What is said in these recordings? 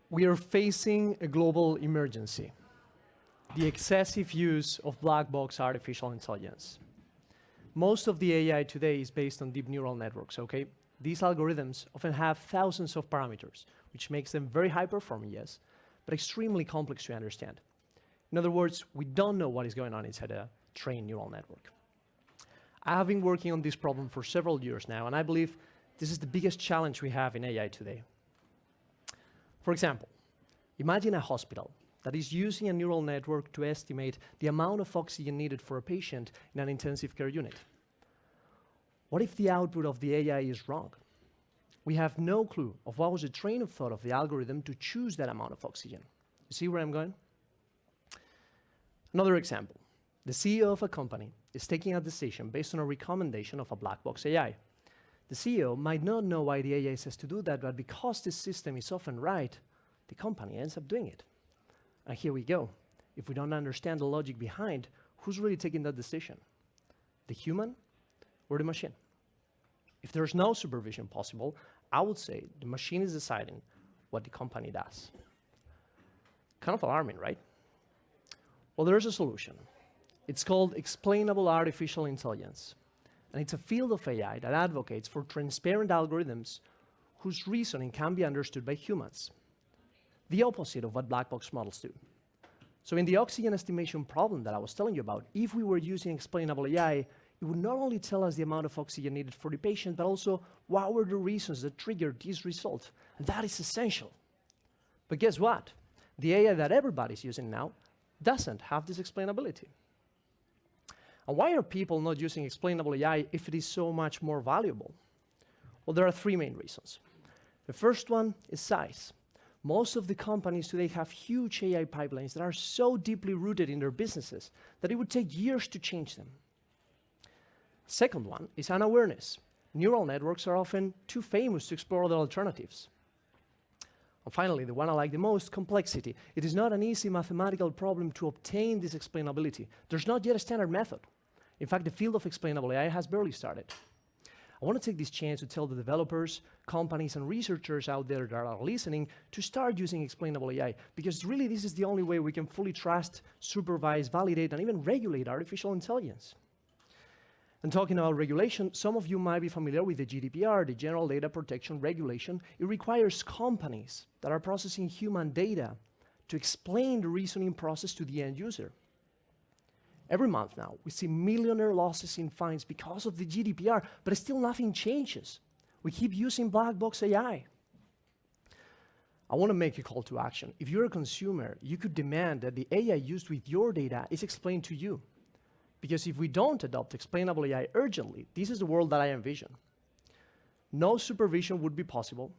We are facing a global emergency, the excessive use of black box artificial intelligence. Most of the AI today is based on deep neural networks, okay? These algorithms often have thousands of parameters, which makes them very high-performing, yes, but extremely complex to understand. In other words, we don't know what is going on inside a trained neural network. I have been working on this problem for several years now, and I believe this is the biggest challenge we have in AI today. For example, imagine a hospital that is using a neural network to estimate the amount of oxygen needed for a patient in an intensive care unit. What if the output of the AI is wrong? We have no clue of what was the train of thought of the algorithm to choose that amount of oxygen. You see where I'm going? Another example. The CEO of a company is taking a decision based on a recommendation of a black box AI. The CEO might not know why the AI says to do that, but because this system is often right, the company ends up doing it. And here we go. If we don't understand the logic behind, who's really taking that decision? The human or the machine? If there's no supervision possible, I would say the machine is deciding what the company does. Kind of alarming, right? Well, there's a solution. It's called explainable artificial intelligence. And it's a field of AI that advocates for transparent algorithms whose reasoning can be understood by humans. The opposite of what black box models do. So in the oxygen estimation problem that I was telling you about, if we were using explainable AI, it would not only tell us the amount of oxygen needed for the patient, but also what were the reasons that triggered this result. And that is essential. But guess what? The AI that everybody's using now doesn't have this explainability. And why are people not using explainable AI if it is so much more valuable? Well, there are three main reasons. The first one is size. Most of the companies today have huge AI pipelines that are so deeply rooted in their businesses that it would take years to change them. Second one is unawareness. Neural networks are often too famous to explore other alternatives. And finally, the one I like the most, complexity. It is not an easy mathematical problem to obtain this explainability. There's not yet a standard method. In fact, the field of explainable AI has barely started. I want to take this chance to tell the developers, companies, and researchers out there that are listening to start using explainable AI, because really this is the only way we can fully trust, supervise, validate, and even regulate artificial intelligence. And talking about regulation, some of you might be familiar with the GDPR, the General Data Protection Regulation. It requires companies that are processing human data to explain the reasoning process to the end user. Every month now, we see millionaire losses in fines because of the GDPR, but still nothing changes. We keep using black box AI. I want to make a call to action. If you're a consumer, you could demand that the AI used with your data is explained to you. Because if we don't adopt explainable AI urgently, this is the world that I envision. No supervision would be possible.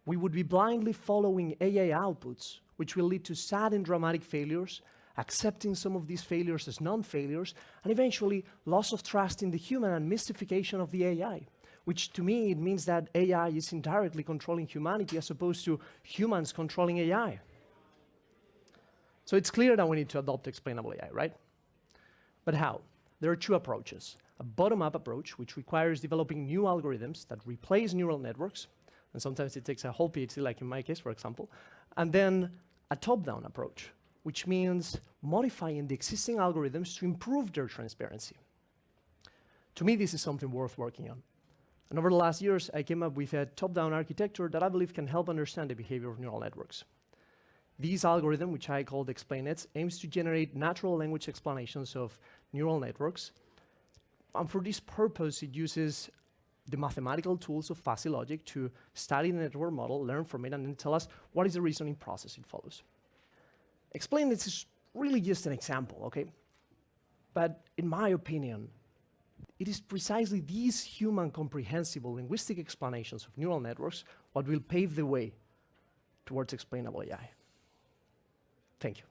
We would be blindly following AI outputs, which will lead to sad and dramatic failures, accepting some of these failures as non-failures, and eventually loss of trust in the human and mystification of the AI, which to me it means that AI is indirectly controlling humanity as opposed to humans controlling AI. So it's clear that we need to adopt explainable AI, right? But how? There are two approaches. A bottom-up approach, which requires developing new algorithms that replace neural networks, and sometimes it takes a whole PhD, like in my case, for example, and then a top-down approach, which means modifying the existing algorithms to improve their transparency. To me, this is something worth working on. And over the last years, I came up with a top-down architecture that I believe can help understand the behavior of neural networks. This algorithm, which I called ExplainNets, aims to generate natural language explanations of neural networks. And for this purpose, it uses the mathematical tools of fuzzy logic to study the network model, learn from it, and then tell us what is the reasoning process it follows. ExplainNets is really just an example, okay? But in my opinion, it is precisely these human comprehensible linguistic explanations of neural networks what will pave the way towards explainable AI. Thank you.